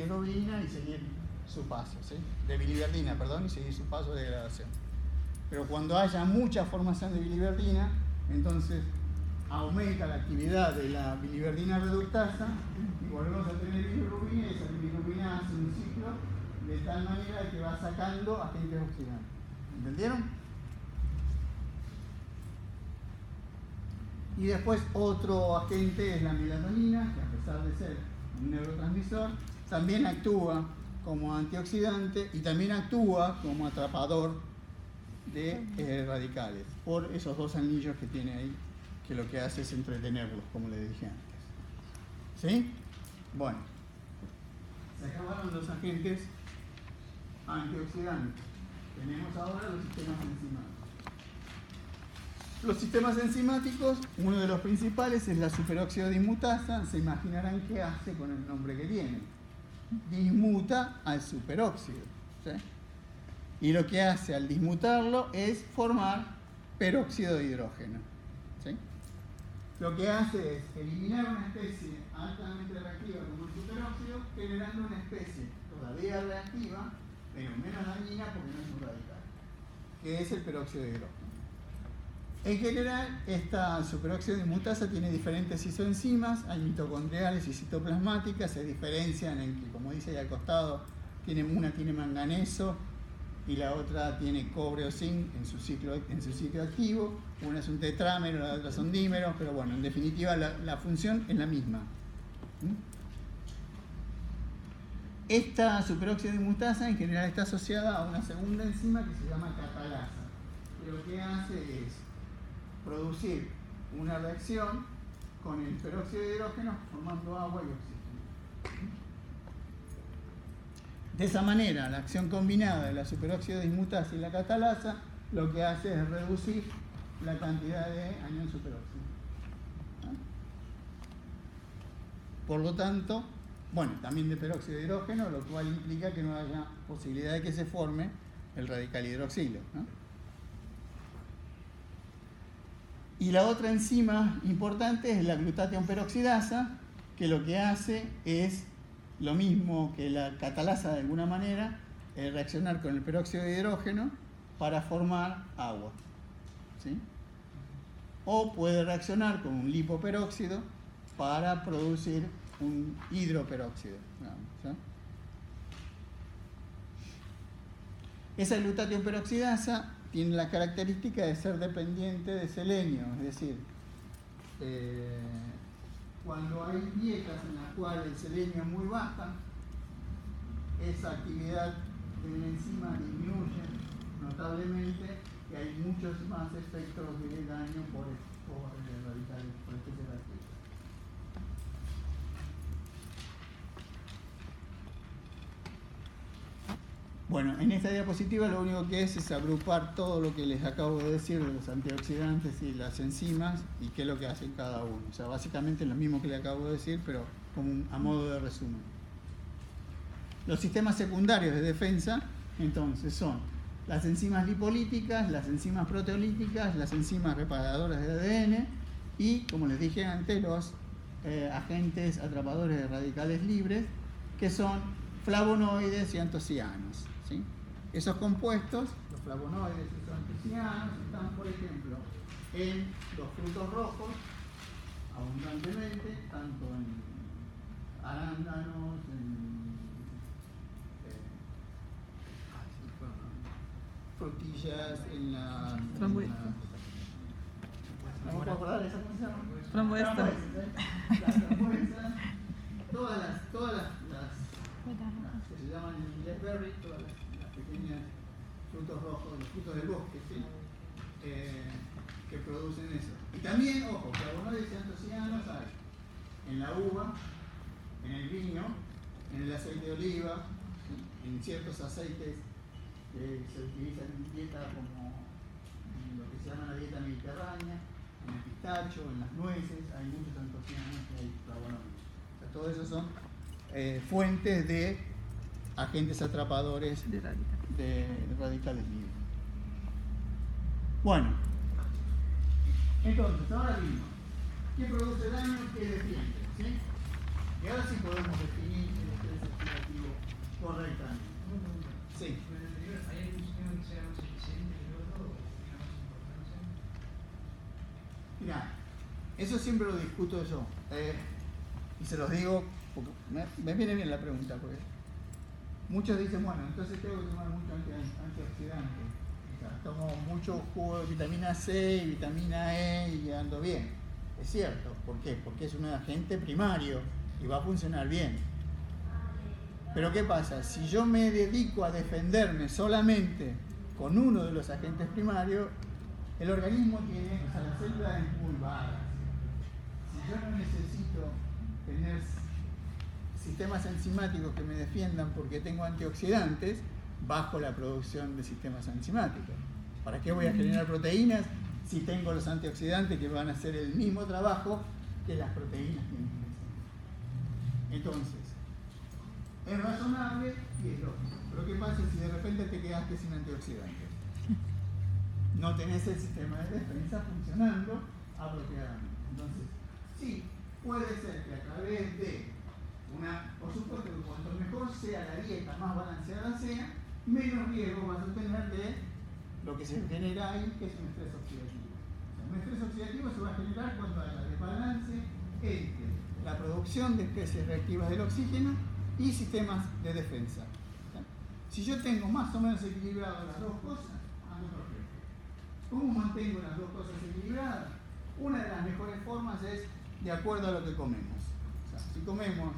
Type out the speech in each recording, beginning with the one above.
bilirrubina y seguir su paso, ¿sí? De biliverdina, perdón, y seguir su paso de degradación. Pero cuando haya mucha formación de biliverdina, entonces aumenta la actividad de la biliverdina reductasa y volvemos a tener bilirrubina, y esa bilirrubina hace un ciclo de tal manera que va sacando agentes oxidantes. ¿Entendieron? Y después otro agente es la melatonina, que a pesar de ser un neurotransmisor, también actúa como antioxidante y también actúa como atrapador de radicales, por esos dos anillos que tiene ahí, que lo que hace es entretenerlos, como les dije antes. ¿Sí? Bueno, se acabaron los agentes antioxidantes. Tenemos ahora los sistemas enzimáticos. Los sistemas enzimáticos, uno de los principales es la superóxido dismutasa. Se imaginarán qué hace con el nombre que tiene. Dismuta al superóxido, ¿sí? Y lo que hace al dismutarlo es formar peróxido de hidrógeno, ¿sí? Lo que hace es eliminar una especie altamente reactiva como el superóxido, generando una especie todavía reactiva, pero menos dañina porque no es un radical, que es el peróxido de hidrógeno. En general, esta superóxido dismutasa tiene diferentes isoenzimas, hay mitocondriales y citoplasmáticas, se diferencian en que, como dice ahí al costado, una tiene manganeso y la otra tiene cobre o zinc en su ciclo activo, una es un tetrámero, la otra son dímeros, pero bueno, en definitiva la función es la misma. Esta superóxido dismutasa en general está asociada a una segunda enzima que se llama catalasa, que lo que hace es producir una reacción con el peróxido de hidrógeno formando agua y oxígeno. De esa manera, la acción combinada de la superóxido dismutasa y la catalasa lo que hace es reducir la cantidad de anión superóxido. Por lo tanto, bueno, también de peróxido de hidrógeno, lo cual implica que no haya posibilidad de que se forme el radical hidroxilo, ¿no? Y la otra enzima importante es la glutatión peroxidasa, que lo que hace es lo mismo que la catalasa de alguna manera, reaccionar con el peróxido de hidrógeno para formar agua, ¿sí? O puede reaccionar con un lipoperóxido para producir un hidroperóxido, ¿sí? Esa glutatión peroxidasa tiene la característica de ser dependiente de selenio, es decir, cuando hay dietas en las cuales el selenio es muy baja, esa actividad de la enzima disminuye notablemente y hay muchos más efectos de daño por radicales, por especies reactivas. Bueno, en esta diapositiva lo único que es agrupar todo lo que les acabo de decir de los antioxidantes y las enzimas y qué es lo que hacen cada uno. O sea, básicamente lo mismo que le acabo de decir, pero como a modo de resumen. Los sistemas secundarios de defensa, entonces, son las enzimas lipolíticas, las enzimas proteolíticas, las enzimas reparadoras de ADN y, como les dije antes, los agentes atrapadores de radicales libres, que son flavonoides y antocianos, ¿sí? Esos compuestos, los flavonoides y los antocianos, están, por ejemplo, en los frutos rojos, abundantemente, tanto en arándanos, en frutillas, en las... Frambuesas. ¿No me puedo acordar de esa cosa? Frambuesas. Las frambuesas, todas las que se llaman blackberry, todas las pequeñas frutos rojos, los frutos del bosque, ¿sí? Que producen eso. Y también, ojo, flavonoides y antocianos hay en la uva, en el vino, en el aceite de oliva, ¿sí? En ciertos aceites que se utilizan en dieta como en lo que se llama la dieta mediterránea, en el pistacho, en las nueces, hay muchos antocianos y hay flavonoides. O sea, todo eso son fuentes de agentes atrapadores de radicales libres. Bueno, entonces, ahora mismo, ¿qué produce daño? ¿Qué defiende? ¿Sí? Y ahora sí podemos definir el estrés oxidativo. correctamente. Sí. ¿Hay algún sistema que sea más eficiente que el otro o que tenga más importancia? Mirá, eso siempre lo discuto yo. Y se los digo, porque me viene bien la pregunta, porque muchos dicen, bueno, entonces tengo que tomar mucho antioxidante. O sea, tomo mucho jugo de vitamina C y vitamina E y ando bien. Es cierto, ¿por qué? Porque es un agente primario y va a funcionar bien. Pero ¿qué pasa? Si yo me dedico a defenderme solamente con uno de los agentes primarios, el organismo tiene, o sea, la célula es muy vaga. Si yo no necesito tener sistemas enzimáticos que me defiendan porque tengo antioxidantes, bajo la producción de sistemas enzimáticos. ¿Para qué voy a generar proteínas si tengo los antioxidantes que van a hacer el mismo trabajo que las proteínas tienen que hacer? Entonces, es razonable y es lógico. Pero ¿qué pasa si de repente te quedaste sin antioxidantes? No tenés el sistema de defensa funcionando apropiadamente. Entonces, sí, puede ser que a través de por supuesto que cuanto mejor sea la dieta, más balanceada sea, menos riesgo vas a tener de lo que se genera ahí, que es un estrés oxidativo. O sea, un estrés oxidativo se va a generar cuando haya desbalance entre la producción de especies reactivas del oxígeno y sistemas de defensa. Si yo tengo más o menos equilibradas las dos cosas, ando perfecto. ¿Cómo mantengo las dos cosas equilibradas? Una de las mejores formas es de acuerdo a lo que comemos. O sea, si comemos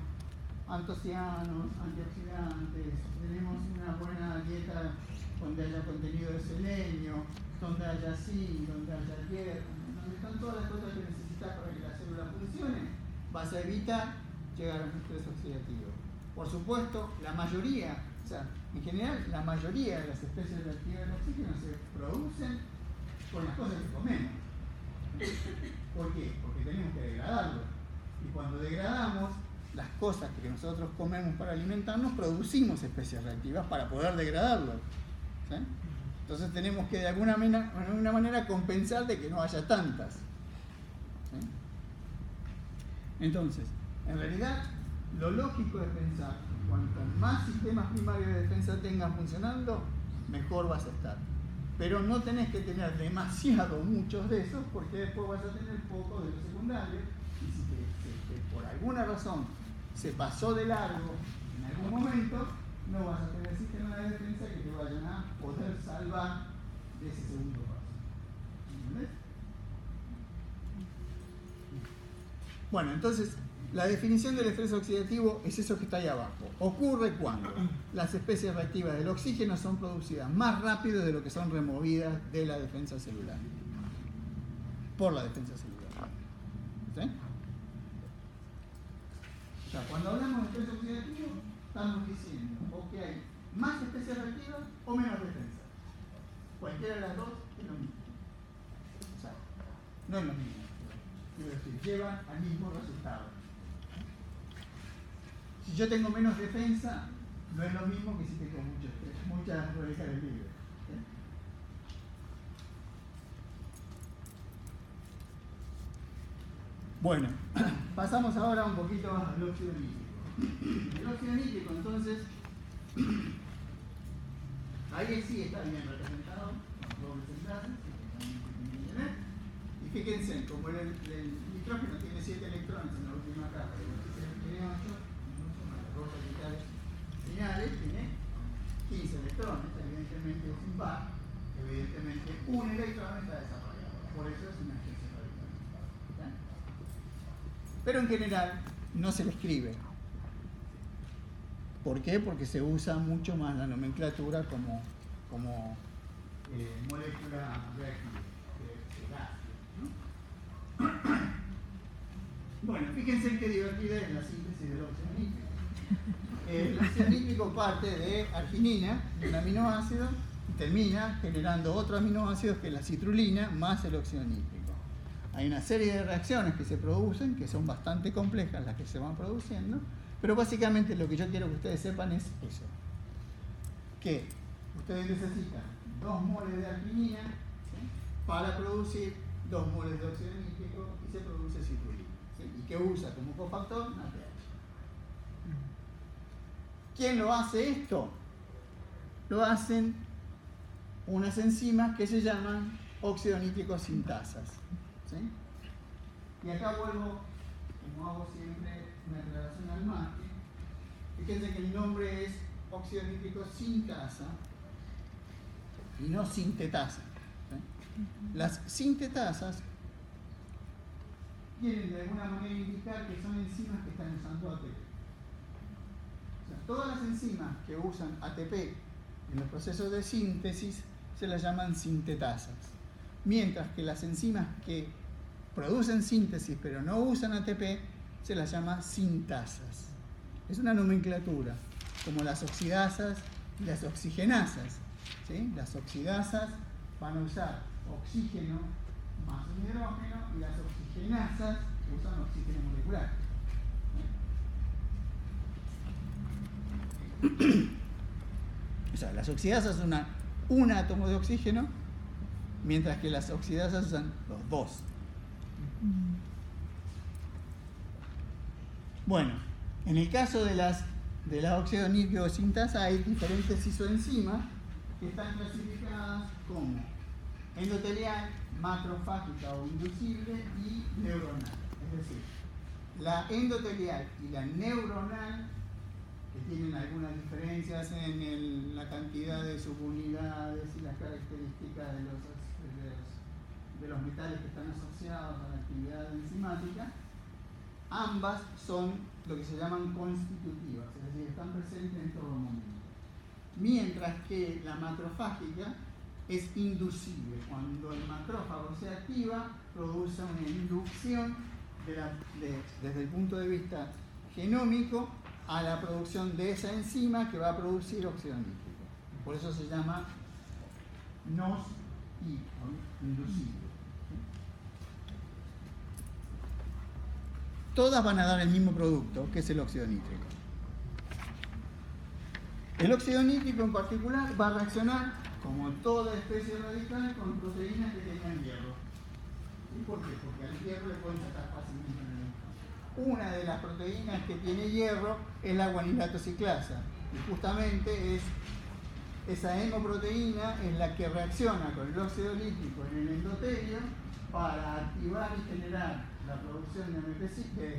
antocianos, antioxidantes, tenemos una buena dieta donde haya contenido de selenio, donde haya zinc, donde haya hierro, donde están todas las cosas que necesitas para que la célula funcione, vas a evitar llegar a un estrés oxidativo. Por supuesto, la mayoría, o sea, en general, la mayoría de las especies reactivas del oxígeno se producen con las cosas que comemos. ¿Por qué? Porque tenemos que degradarlo. Y cuando degradamos las cosas que nosotros comemos para alimentarnos, producimos especies reactivas para poder degradarlo. ¿Sí? Entonces tenemos que de alguna manera compensar de que no haya tantas. ¿Sí? Entonces, en realidad, lo lógico es pensar que cuanto más sistemas primarios de defensa tengas funcionando, mejor vas a estar. Pero no tenés que tener demasiado muchos de esos, porque después vas a tener pocos de los secundarios, y si por alguna razón se pasó de largo en algún momento, no vas a tener sistemas de defensa que te vayan a poder salvar de ese segundo paso. ¿Entendés? Bueno, entonces, la definición del estrés oxidativo es eso que está ahí abajo. Ocurre cuando las especies reactivas del oxígeno son producidas más rápido de lo que son removidas de la defensa celular. Por la defensa celular. ¿Sí? O sea, cuando hablamos de estrés oxidativo, estamos diciendo o que hay más especies reactivas o menos defensa. Cualquiera de las dos es lo mismo. O sea, no es lo mismo. Quiero decir, llevan al mismo resultado. Si yo tengo menos defensa, no es lo mismo que si tengo muchas radicales libres. ¿Sí? Bueno, pasamos ahora un poquito al óxido nítrico. El óxido nítrico, entonces, ahí sí está bien representado, con dobles enlaces, y fíjense, como el nitrógeno tiene 7 electrones en la última capa, y el oxígeno tiene 8, las dos orbitales finales tiene 15 electrones, evidentemente es un par, evidentemente un electrón está desarrollado, por eso es una especie radical. ¿Sí? Pero en general no se le escribe. ¿Por qué? Porque se usa mucho más la nomenclatura como molécula reactiva de gas. ¿No? Bueno, fíjense qué divertida es la síntesis del óxido nítrico. El óxido nítrico parte de arginina, un aminoácido, y termina generando otro aminoácido que es la citrulina más el óxido nítrico. Hay una serie de reacciones que se producen, que son bastante complejas las que se van produciendo, pero básicamente lo que yo quiero que ustedes sepan es eso. Que ustedes necesitan 2 moles de arginina, ¿sí?, para producir 2 moles de óxido nítrico y se produce citrulina, ¿sí?, y que usa como cofactor NADH. ¿Quién lo hace esto? Lo hacen unas enzimas que se llaman óxido nítrico sintasas. ¿Sí? Y acá vuelvo, como hago siempre, una aclaración al mate. Fíjense que el nombre es óxido nítrico sintasa y no sintetasa. ¿Sí? Las sintetasas quieren de alguna manera indicar que son enzimas que están usando ATP. O sea, todas las enzimas que usan ATP en los procesos de síntesis se las llaman sintetasas, mientras que las enzimas que producen síntesis pero no usan ATP se las llama sintasas. Es una nomenclatura, como las oxidasas y las oxigenasas. ¿Sí? Las oxidasas van a usar oxígeno más un hidrógeno y las oxigenasas usan oxígeno molecular. O sea, las oxidasas usan un átomo de oxígeno, mientras que las oxidasas usan los dos. Bueno, en el caso de la óxido nítrico sintasa hay diferentes isoenzimas que están clasificadas como endotelial, macrofágica o inducible y neuronal. Es decir, la endotelial y la neuronal, que tienen algunas diferencias en la cantidad de subunidades y las características de los metales que están asociados a la actividad enzimática, ambas son lo que se llaman constitutivas, es decir, están presentes en todo momento. Mientras que la macrofágica es inducible. Cuando el macrófago se activa, produce una inducción desde el punto de vista genómico a la producción de esa enzima que va a producir óxido nítrico. Por eso se llama NOS-I, inducible. Todas van a dar el mismo producto, que es el óxido nítrico. El óxido nítrico en particular va a reaccionar, como toda especie radical, con proteínas que tengan hierro. ¿Y por qué? Porque al hierro le pueden sacar fácilmente en el electrón. Una de las proteínas que tiene hierro es la guanilato ciclasa. Y justamente esa hemoproteína es la que reacciona con el óxido nítrico en el endotelio para activar y generar la producción de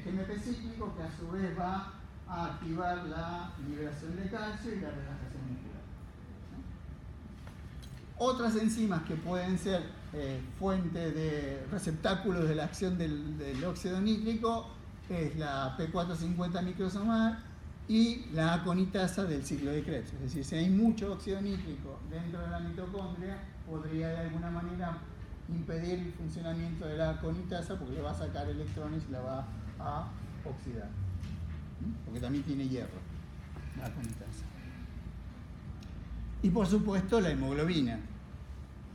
GMP cíclico, que a su vez va a activar la liberación de calcio y la relajación muscular. Otras enzimas que pueden ser fuente de receptáculos de la acción del óxido nítrico es la P450 microsomal y la aconitasa del ciclo de Krebs. Es decir, si hay mucho óxido nítrico dentro de la mitocondria, podría de alguna manera impedir el funcionamiento de la aconitasa porque le va a sacar electrones y la va a oxidar. Porque también tiene hierro, la aconitasa. Y por supuesto la hemoglobina.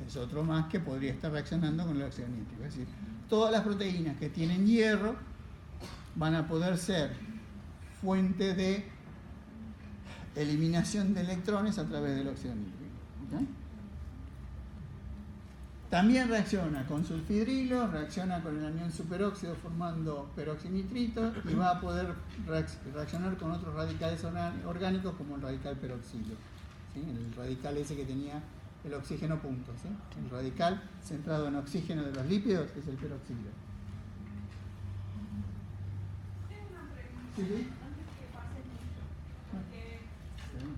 Es otro más que podría estar reaccionando con el óxido nítrico. Es decir, todas las proteínas que tienen hierro van a poder ser fuente de eliminación de electrones a través del óxido nítrico. ¿Okay? También reacciona con sulfidrilo, reacciona con el anión superóxido formando peroxinitrito y va a poder reaccionar con otros radicales orgánicos como el radical peroxilo. ¿Sí? El radical ese que tenía el oxígeno punto. ¿Sí? El radical centrado en oxígeno de los lípidos es el peroxilo. Tengo una pregunta, ¿Sí? antes que pase mucho, porque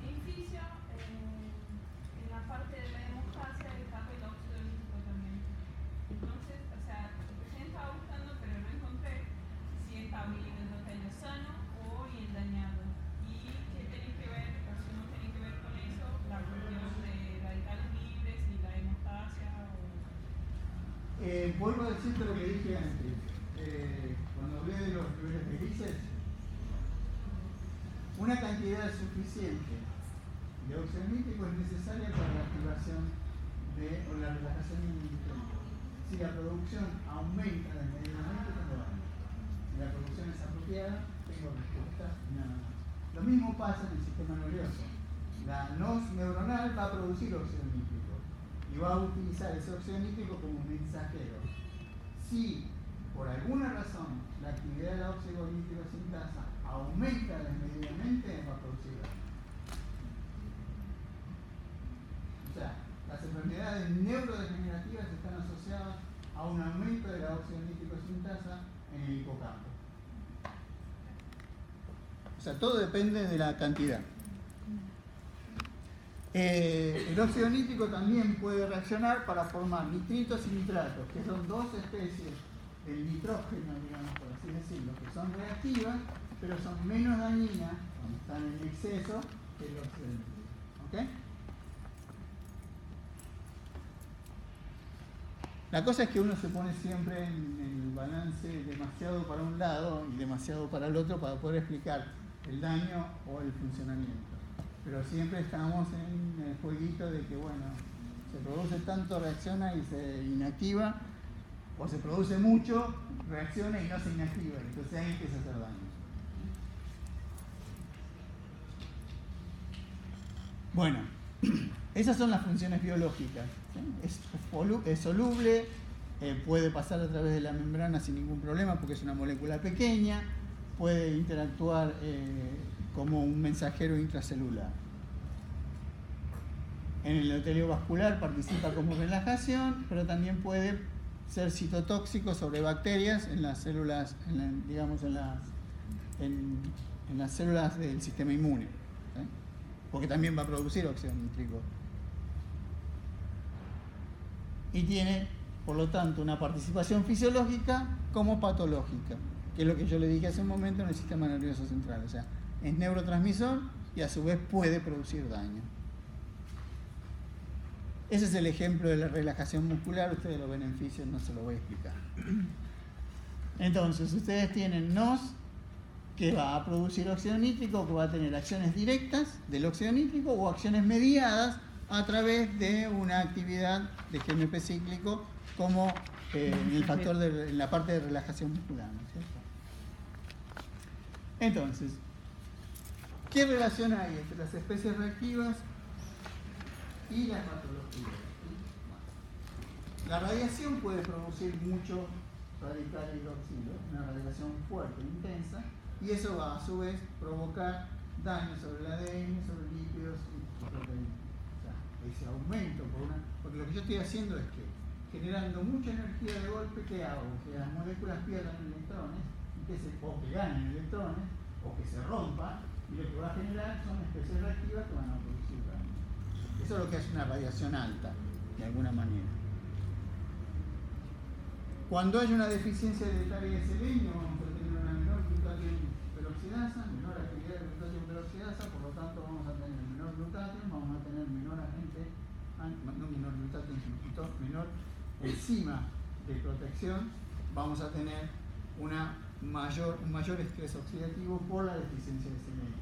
en fisio, en la parte de la hemostasia está el óxido nítrico también. Entonces, o sea, recién estaba buscando, pero no encontré si está el endotelio sano o bien dañado. ¿Y qué tiene que ver, o si no tiene que ver con eso, la cuestión de radicales libres y la hemostasia? Vuelvo a decirte lo que dije antes. Cuando hablé de los niveles de grises, una cantidad suficiente de óxido nítrico es necesaria para la activación o la relajación inhibitoria. Si la producción aumenta desmedidamente, tengo daño. Si la producción es apropiada, tengo respuesta y nada más. Lo mismo pasa en el sistema nervioso. La NOS neuronal va a producir óxido nítrico y va a utilizar ese óxido nítrico como mensajero. Si por alguna razón la actividad de la óxido nítrico sintasa aumenta desmedidamente, va a producir daño. las enfermedades neurodegenerativas están asociadas a un aumento de la óxido nítrico sintasa en el hipocampo. O sea, todo depende de la cantidad. El óxido nítrico también puede reaccionar para formar nitritos y nitratos, que son dos especies del nitrógeno, digamos, por así decirlo, que son reactivas, pero son menos dañinas cuando están en exceso que el óxido nítrico. ¿Ok? La cosa es que uno se pone siempre en el balance demasiado para un lado y demasiado para el otro para poder explicar el daño o el funcionamiento. Pero siempre estamos en el jueguito de que, bueno, se produce tanto, reacciona y se inactiva, o se produce mucho, reacciona y no se inactiva, entonces ahí empieza a hacer daño. Bueno, esas son las funciones biológicas. ¿Sí? Es soluble, puede pasar a través de la membrana sin ningún problema porque es una molécula pequeña, puede interactuar como un mensajero intracelular. En el endotelio vascular participa como relajación, pero también puede ser citotóxico sobre bacterias en las células, en las células del sistema inmune, ¿sí? Porque también va a producir óxido nítrico. Y tiene, por lo tanto, una participación fisiológica como patológica, que es lo que yo le dije hace un momento en el sistema nervioso central. O sea, es neurotransmisor y a su vez puede producir daño. Ese es el ejemplo de la relajación muscular. Ustedes lo ven en fisio, no se lo voy a explicar. Entonces, ustedes tienen NOS, que va a producir óxido nítrico, que va a tener acciones directas del óxido nítrico o acciones mediadas a través de una actividad de GMP cíclico, como el factor en la parte de relajación muscular, ¿no es cierto? Entonces, ¿qué relación hay entre las especies reactivas y las patologías? La radiación puede producir mucho radical hidroxilo, una radiación fuerte, intensa, y eso va a su vez provocar daño sobre el ADN, sobre lípidos y proteínas. O sea, ese aumento, porque lo que yo estoy haciendo es que, generando mucha energía de golpe, ¿qué hago? Que las moléculas pierdan electrones, o que ganen electrones, o que se rompan, y lo que va a generar son especies reactivas que van a producir daño. Eso es lo que hace una radiación alta, de alguna manera. Cuando hay una deficiencia de tal y de selenio, vamos a tener una menor glutatión peroxidasa, menor actividad de glutatión peroxidasa, por lo tanto vamos a tener menor glutatión, vamos a tener menor agente, no menor glutatión, sino menor enzima de protección, vamos a tener un mayor estrés oxidativo por la deficiencia de selenio.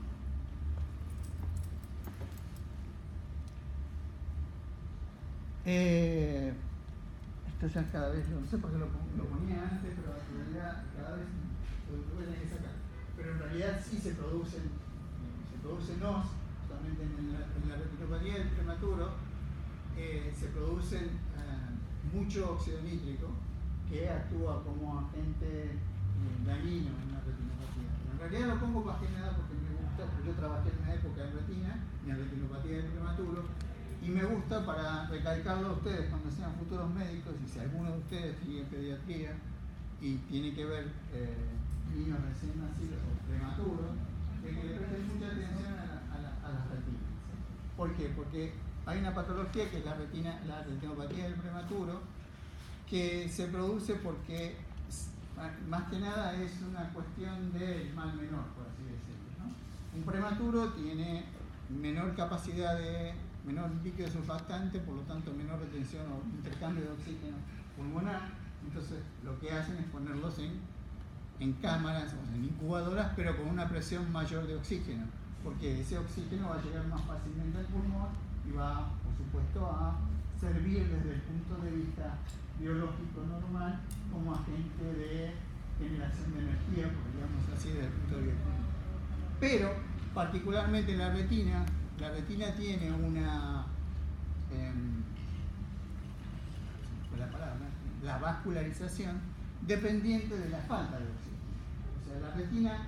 Esto ya cada vez, no sé por qué lo ponía antes, pero en realidad cada vez lo voy a tener que sacar. Pero en realidad sí se producen NOS, justamente en la retinopatía del prematuro, se producen mucho óxido nítrico que actúa como agente dañino en la retinopatía. Pero en realidad lo pongo más que nada porque me gusta, porque yo trabajé en una época en retina, en la retinopatía del prematuro, y me gusta para recalcarlo a ustedes cuando sean futuros médicos, y si alguno de ustedes tiene pediatría y tiene que ver niños recién nacidos o prematuros, de que le presten mucha atención a las retinas. ¿Por qué? Porque hay una patología que es la retinopatía del prematuro, que se produce porque más que nada es una cuestión del mal menor, por así decirlo, ¿no? Un prematuro tiene menor capacidad menor líquido surfactante, por lo tanto menor retención o intercambio de oxígeno pulmonar. Entonces lo que hacen es ponerlos en cámaras o en incubadoras, pero con una presión mayor de oxígeno, porque ese oxígeno va a llegar más fácilmente al pulmón y va, por supuesto, a servir desde el punto de vista biológico normal como agente de generación de energía, por digamos así, desde el punto de vista. Pero particularmente la retina tiene una la vascularización dependiente de la falta de oxígeno. O sea, la retina,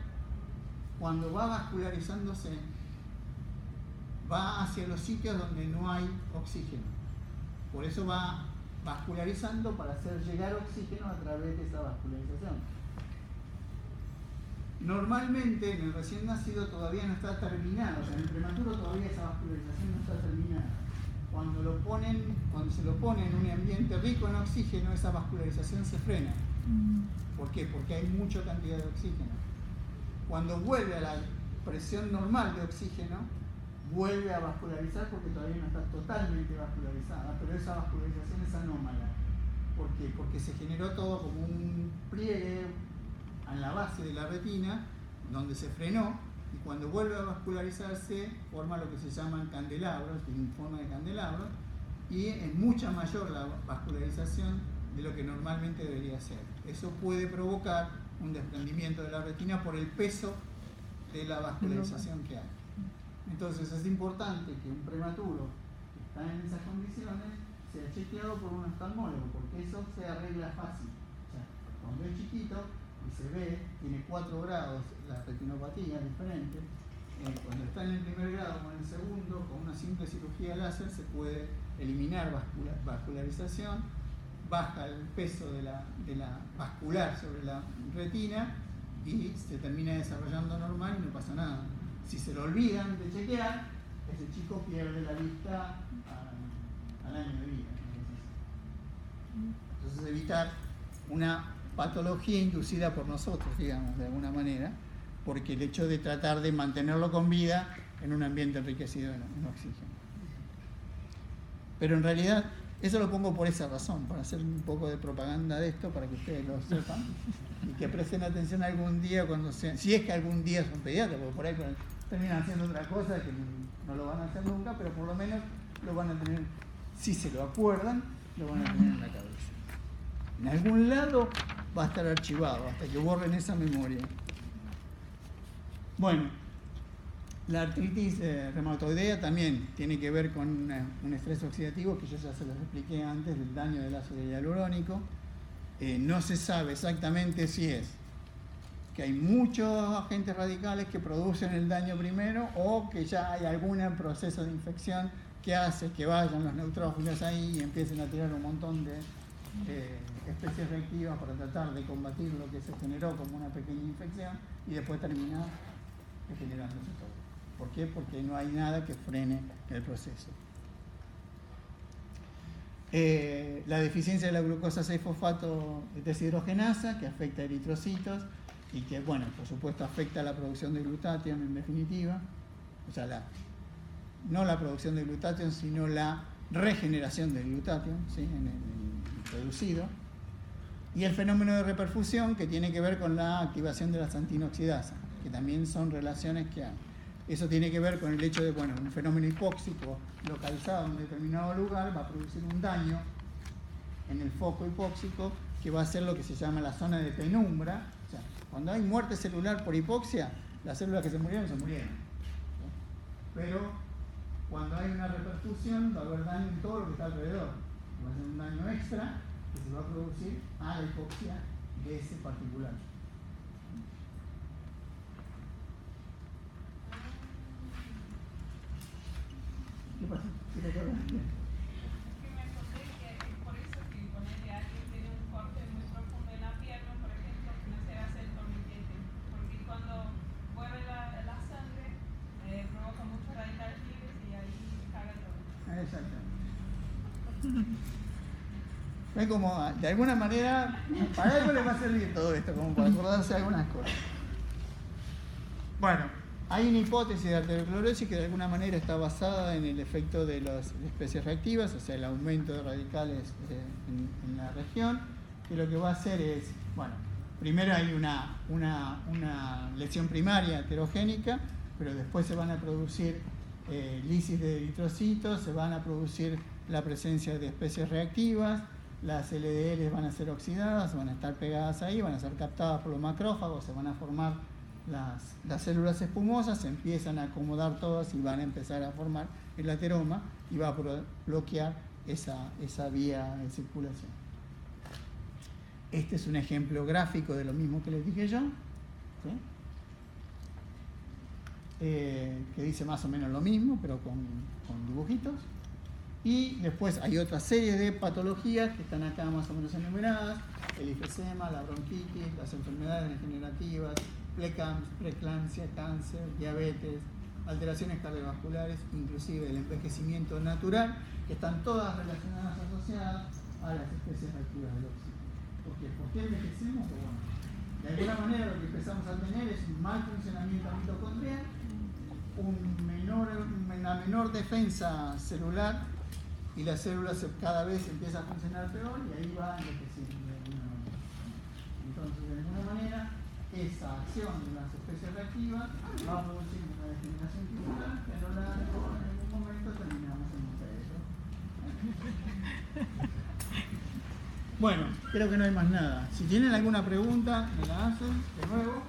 cuando va vascularizándose, va hacia los sitios donde no hay oxígeno. Por eso va vascularizando para hacer llegar oxígeno a través de esa vascularización. Normalmente en el recién nacido todavía no está terminado, o sea, en el prematuro todavía esa vascularización no está terminada. Cuando se lo pone en un ambiente rico en oxígeno, esa vascularización se frena. ¿Por qué? Porque hay mucha cantidad de oxígeno. Cuando vuelve a la presión normal de oxígeno, vuelve a vascularizar porque todavía no está totalmente vascularizada, pero esa vascularización es anómala. ¿Por qué? Porque se generó todo como un pliegue en la base de la retina, donde se frenó, y cuando vuelve a vascularizarse, forma lo que se llaman candelabros, tiene forma de candelabro, y es mucha mayor la vascularización de lo que normalmente debería ser. Eso puede provocar un desprendimiento de la retina por el peso de la vascularización que hay. Entonces es importante que un prematuro que está en esas condiciones sea chequeado por un oftalmólogo, porque eso se arregla fácil. O sea, cuando es chiquito y se ve, tiene 4 grados la retinopatía diferente, cuando está en el primer grado o en el segundo, con una simple cirugía láser se puede eliminar vascularización, baja el peso de la vascular sobre la retina y se termina desarrollando normal y no pasa nada. Si se lo olvidan de chequear, ese chico pierde la vista al año de vida. Entonces evitar una patología inducida por nosotros, digamos, de alguna manera, porque el hecho de tratar de mantenerlo con vida en un ambiente enriquecido en oxígeno. Pero en realidad, eso lo pongo por esa razón, para hacer un poco de propaganda de esto, para que ustedes lo sepan, y que presten atención algún día cuando sean, si es que algún día son pediatras, porque por ahí terminan haciendo otra cosa que no lo van a hacer nunca, pero por lo menos lo van a tener, si se lo acuerdan, lo van a tener en la cabeza. En algún lado va a estar archivado hasta que borren esa memoria. Bueno, la artritis reumatoidea también tiene que ver con un estrés oxidativo que yo ya se los expliqué antes, del daño del ácido hialurónico. No se sabe exactamente si es que hay muchos agentes radicales que producen el daño primero o que ya hay algún proceso de infección que hace que vayan los neutrófilos ahí y empiecen a tirar un montón de especies reactivas para tratar de combatir lo que se generó como una pequeña infección y después terminar generándose todo. ¿Por qué? Porque no hay nada que frene el proceso. La deficiencia de la glucosa 6-fosfato deshidrogenasa, que afecta a eritrocitos y que, bueno, por supuesto afecta a la producción de glutatión en definitiva. O sea, no la producción de glutatión, sino la regeneración del glutatión, ¿sí? en el producido. Y el fenómeno de reperfusión, que tiene que ver con la activación de la xantinoxidasa, que también son relaciones que hay. Eso tiene que ver con el hecho de, bueno, un fenómeno hipóxico localizado en un determinado lugar va a producir un daño en el foco hipóxico que va a ser lo que se llama la zona de penumbra. O sea, cuando hay muerte celular por hipoxia, las células que se murieron, ¿sí? Pero cuando hay una reperfusión va a haber daño en todo lo que está alrededor. Va a ser un daño extra que se va a producir a la hipoxia de ese particular. ¿Qué pasa? ¿Qué te acuerdas? Es que me acordé que es por eso que ponerle a alguien tiene un corte muy profundo en la pierna, por ejemplo, que no se hace el torniquete, porque cuando mueve la sangre provoca muchos radicales libres y ahí caga todo. Exactamente. Es como, de alguna manera, para algo les va a servir todo esto, como para acordarse de algunas cosas. Bueno, hay una hipótesis de arteriosclerosis que de alguna manera está basada en el efecto de las especies reactivas, o sea, el aumento de radicales en la región, que lo que va a hacer es, bueno, primero hay una lesión primaria heterogénica, pero después se van a producir lisis de eritrocitos, se van a producir la presencia de especies reactivas, las LDL van a ser oxidadas, van a estar pegadas ahí, van a ser captadas por los macrófagos, se van a formar las células espumosas, se empiezan a acomodar todas y van a empezar a formar el ateroma y va a bloquear esa vía de circulación. Este es un ejemplo gráfico de lo mismo que les dije yo, ¿sí? Que dice más o menos lo mismo, pero con dibujitos. Y después hay otra serie de patologías que están acá más o menos enumeradas: el enfisema, la bronquitis, las enfermedades degenerativas, preeclampsia, cáncer, diabetes, alteraciones cardiovasculares, inclusive el envejecimiento natural, que están todas relacionadas, asociadas a las especies reactivas del óxido. ¿Por qué envejecemos? Pues bueno, de alguna manera lo que empezamos a tener es un mal funcionamiento mitocondrial, una menor defensa celular, y la célula cada vez empieza a funcionar peor y ahí va envejeciendo de alguna manera. Entonces, de alguna manera, esa acción de las especies reactivas va produciendo una degeneración tubular que a lo largo, en algún momento, terminamos en un cerebro. Bueno, creo que no hay más nada. Si tienen alguna pregunta, me la hacen de nuevo.